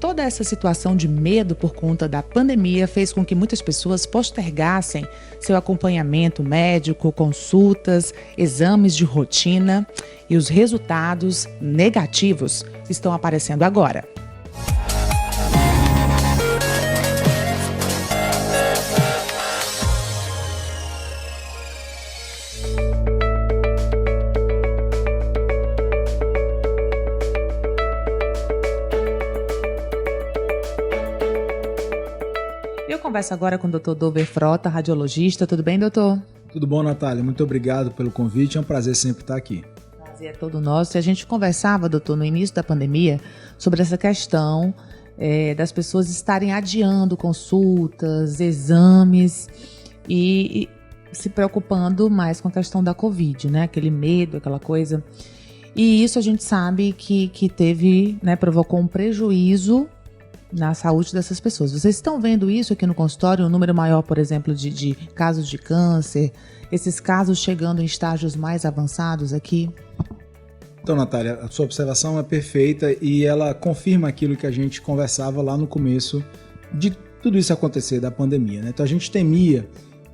toda essa situação de medo por conta da pandemia fez com que muitas pessoas postergassem seu acompanhamento médico, consultas, exames de rotina, e os resultados negativos estão aparecendo agora. Eu converso agora com o Dr. Dober Frota, radiologista. Tudo bem, doutor? Tudo bom, Natália. Muito obrigado pelo convite. É um prazer sempre estar aqui. O prazer é todo nosso. E a gente conversava, doutor, no início da pandemia, sobre essa questão das pessoas estarem adiando consultas, exames e se preocupando mais com a questão da Covid, né? Aquele medo, aquela coisa. E isso a gente sabe que teve, né, provocou um prejuízo na saúde dessas pessoas. Vocês estão vendo isso aqui no consultório, um número maior, por exemplo, de casos de câncer, esses casos chegando em estágios mais avançados aqui? Então, Natália, a sua observação é perfeita e ela confirma aquilo que a gente conversava lá no começo de tudo isso acontecer da pandemia, né? Então, a gente temia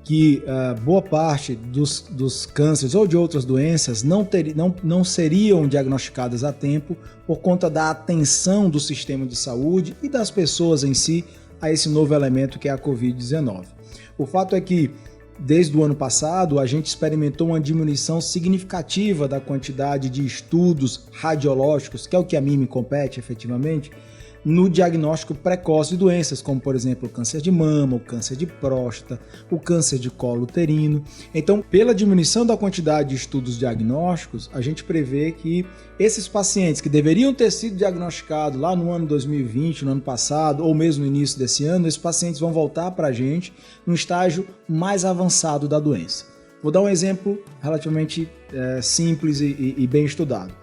que boa parte dos cânceres ou de outras doenças não seriam diagnosticadas a tempo por conta da atenção do sistema de saúde e das pessoas em si a esse novo elemento que é a Covid-19. O fato é que, desde o ano passado, a gente experimentou uma diminuição significativa da quantidade de estudos radiológicos, que é o que a mim me compete efetivamente, no diagnóstico precoce de doenças, como, por exemplo, o câncer de mama, o câncer de próstata, o câncer de colo uterino. Então, pela diminuição da quantidade de estudos diagnósticos, a gente prevê que esses pacientes que deveriam ter sido diagnosticados lá no ano 2020, no ano passado, ou mesmo no início desse ano, esses pacientes vão voltar para a gente no estágio mais avançado da doença. Vou dar um exemplo relativamente simples e bem estudado.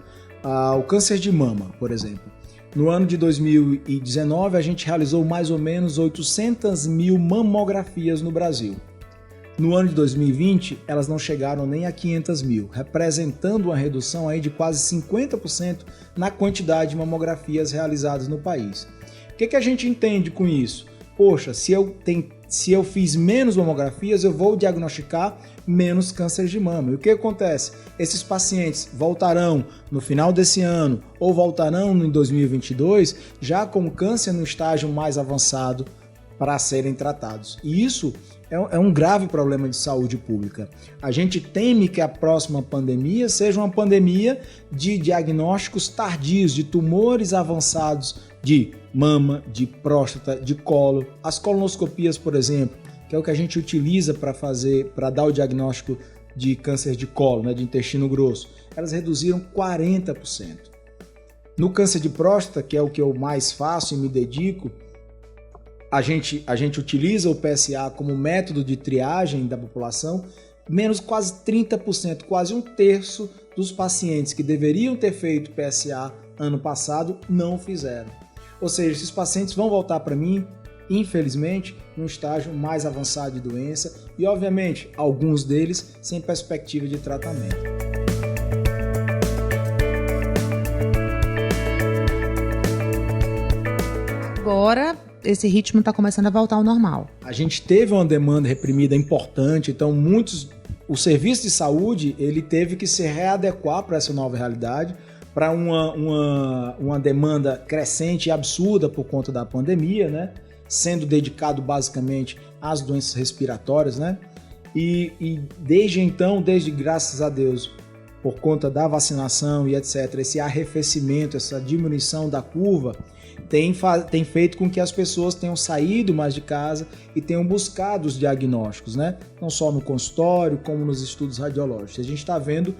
O câncer de mama, por exemplo. No ano de 2019, a gente realizou mais ou menos 800 mil mamografias no Brasil. No ano de 2020, elas não chegaram nem a 500 mil, representando uma redução aí de quase 50% na quantidade de mamografias realizadas no país. O que a gente entende com isso? Poxa, se eu fiz menos mamografias, eu vou diagnosticar menos câncer de mama. E o que acontece? Esses pacientes voltarão no final desse ano ou voltarão em 2022 já com câncer no estágio mais avançado para serem tratados. E isso é um grave problema de saúde pública. A gente teme que a próxima pandemia seja uma pandemia de diagnósticos tardios, de tumores avançados de mama, de próstata, de colo. As colonoscopias, por exemplo, que é o que a gente utiliza para dar o diagnóstico de câncer de colo, né, de intestino grosso, elas reduziram 40%. No câncer de próstata, que é o que eu mais faço e me dedico, a gente utiliza o PSA como método de triagem da população, menos quase 30%, quase um terço dos pacientes que deveriam ter feito PSA ano passado não fizeram. Ou seja, esses pacientes vão voltar para mim, infelizmente, num estágio mais avançado de doença e, obviamente, alguns deles sem perspectiva de tratamento. Agora, esse ritmo está começando a voltar ao normal. A gente teve uma demanda reprimida importante, então o serviço de saúde ele teve que se readequar para essa nova realidade, para uma demanda crescente e absurda por conta da pandemia, né? Sendo dedicado basicamente às doenças respiratórias, né? E desde então, graças a Deus, por conta da vacinação e etc., esse arrefecimento, essa diminuição da curva, tem feito com que as pessoas tenham saído mais de casa e tenham buscado os diagnósticos, né? Não só no consultório, como nos estudos radiológicos. A gente está vendo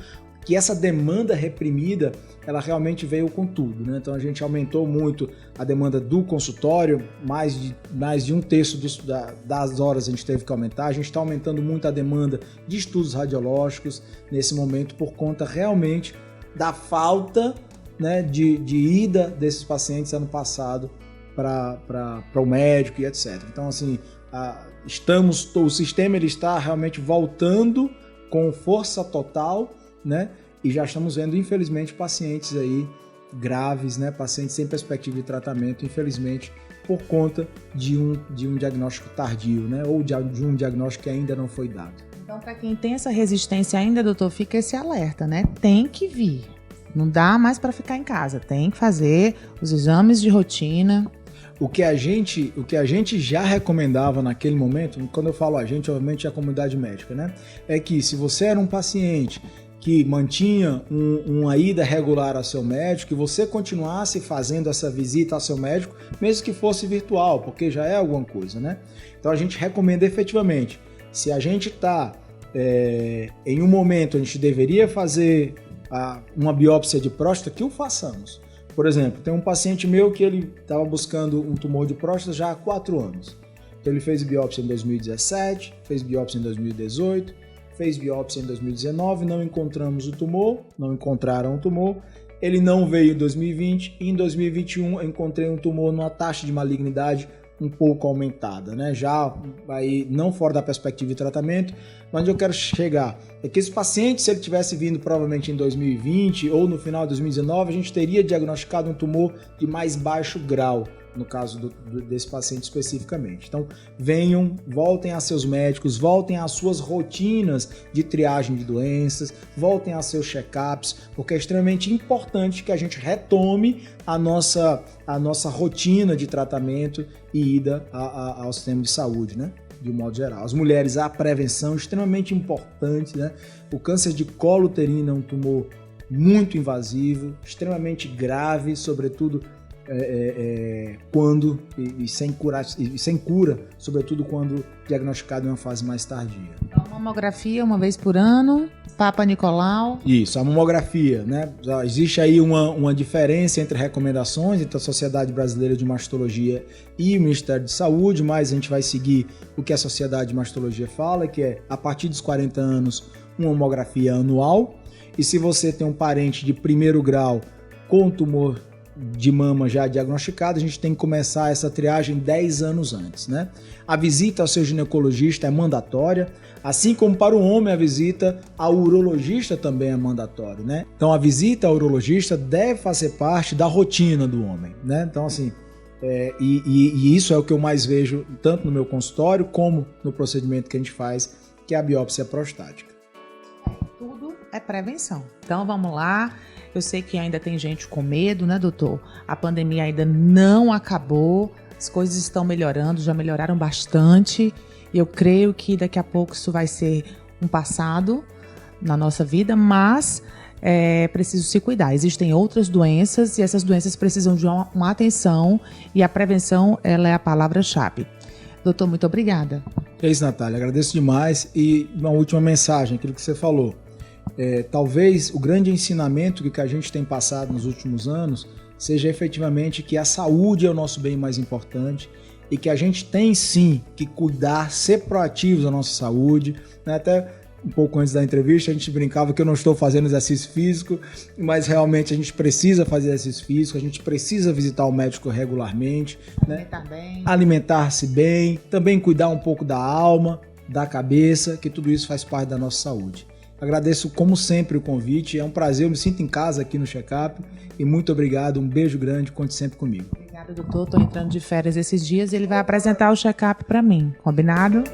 que essa demanda reprimida, ela realmente veio com tudo, né? Então a gente aumentou muito a demanda do consultório, mais de um terço das horas a gente teve que aumentar. A gente está aumentando muito a demanda de estudos radiológicos nesse momento por conta realmente da falta, né, de ida desses pacientes ano passado para o médico e etc. Então assim, o sistema ele está realmente voltando com força total, né? E já estamos vendo, infelizmente, pacientes aí graves, né? Pacientes sem perspectiva de tratamento, infelizmente, por conta de um diagnóstico tardio, né? Ou de um diagnóstico que ainda não foi dado. Então, para quem tem essa resistência ainda, doutor, fica esse alerta, né? Tem que vir. Não dá mais para ficar em casa. Tem que fazer os exames de rotina. O que a gente já recomendava naquele momento, quando eu falo a gente, obviamente é a comunidade médica, né? É que se você era um paciente que mantinha uma ida regular ao seu médico, que você continuasse fazendo essa visita ao seu médico, mesmo que fosse virtual, porque já é alguma coisa, né? Então a gente recomenda efetivamente, se a gente está em um momento a gente deveria fazer uma biópsia de próstata, que o façamos. Por exemplo, tem um paciente meu que ele estava buscando um tumor de próstata já há 4 anos. Então ele fez biópsia em 2017, fez biópsia em 2018, fez biópsia em 2019, não encontraram o tumor. Ele não veio em 2020 e em 2021 eu encontrei um tumor numa taxa de malignidade um pouco aumentada, né? Já aí não fora da perspectiva de tratamento, mas onde eu quero chegar é que esse paciente, se ele tivesse vindo provavelmente em 2020 ou no final de 2019, a gente teria diagnosticado um tumor de mais baixo grau, no caso desse paciente especificamente. Então, voltem a seus médicos, voltem às suas rotinas de triagem de doenças, voltem a seus check-ups, porque é extremamente importante que a gente retome a nossa rotina de tratamento e ida ao sistema de saúde, né? De um modo geral. As mulheres, a prevenção é extremamente importante, né? O câncer de colo uterino é um tumor muito invasivo, extremamente grave, sobretudo quando sem cura, sobretudo quando diagnosticado em uma fase mais tardia. Então, mamografia uma vez por ano, Papa Nicolau. Isso, a mamografia, né? Existe aí uma diferença entre recomendações entre a Sociedade Brasileira de Mastologia e o Ministério de Saúde, mas a gente vai seguir o que a Sociedade de Mastologia fala, que é a partir dos 40 anos uma mamografia anual, e se você tem um parente de primeiro grau com tumor de mama já diagnosticado, a gente tem que começar essa triagem 10 anos antes, né? A visita ao seu ginecologista é mandatória, assim como para o homem a visita ao urologista também é mandatória, né? Então a visita ao urologista deve fazer parte da rotina do homem, né? Então assim, e isso é o que eu mais vejo tanto no meu consultório como no procedimento que a gente faz, que é a biópsia prostática. Tudo é prevenção. Então vamos lá. Eu sei que ainda tem gente com medo, né, doutor? A pandemia ainda não acabou, as coisas estão melhorando, já melhoraram bastante. E eu creio que daqui a pouco isso vai ser um passado na nossa vida, mas é preciso se cuidar. Existem outras doenças e essas doenças precisam de uma atenção e a prevenção, ela é a palavra-chave. Doutor, muito obrigada. É isso, Natália. Agradeço demais. E uma última mensagem, aquilo que você falou. Talvez o grande ensinamento que a gente tem passado nos últimos anos seja efetivamente que a saúde é o nosso bem mais importante e que a gente tem sim que cuidar, ser proativos da nossa saúde, né? Até um pouco antes da entrevista a gente brincava que eu não estou fazendo exercício físico, mas realmente a gente precisa fazer exercício físico, a gente precisa visitar o médico regularmente, né? Alimentar-se bem, também cuidar um pouco da alma, da cabeça, que tudo isso faz parte da nossa saúde. Agradeço, como sempre, o convite. É um prazer, eu me sinto em casa aqui no Check-up. E muito obrigado, um beijo grande, conte sempre comigo. Obrigada, doutor. Estou entrando de férias esses dias e ele vai apresentar o Check-up para mim. Combinado?